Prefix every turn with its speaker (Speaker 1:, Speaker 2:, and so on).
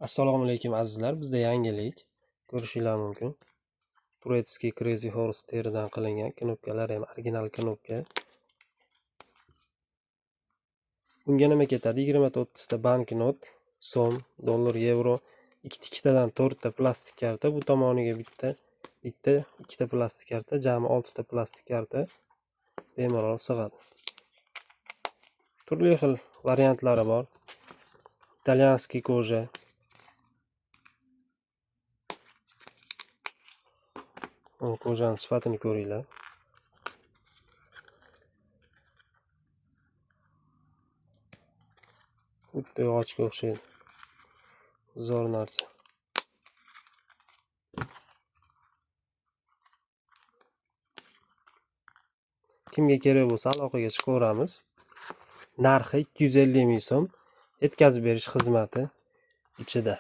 Speaker 1: Assalomu alaykum azizlar, bizda yangilik ko'rishinglar mumkin. Turetskiy Crazy Horse teridan qilingan knopkalar ham original knopka. Bunga nima ketadi? 20-30 ta banknot, so'm, dollar, yevro, ikkitadan 4 ta plastik karta, bu tomoniga bitta, ikkita plastik karta, jami 6 ta plastik karta bemalol sig'adi. Turli xil variantlari bor. Italyanskiy koja, ko'jani sifatini ko'ringlar. Xuddi yog'ochga o'xshaydi. Zo'r narsa. Kimga kerak bo'lsa aloqaga chiqaveramiz. Narxi 250 ming so'm. Yetkazib berish xizmati ichida.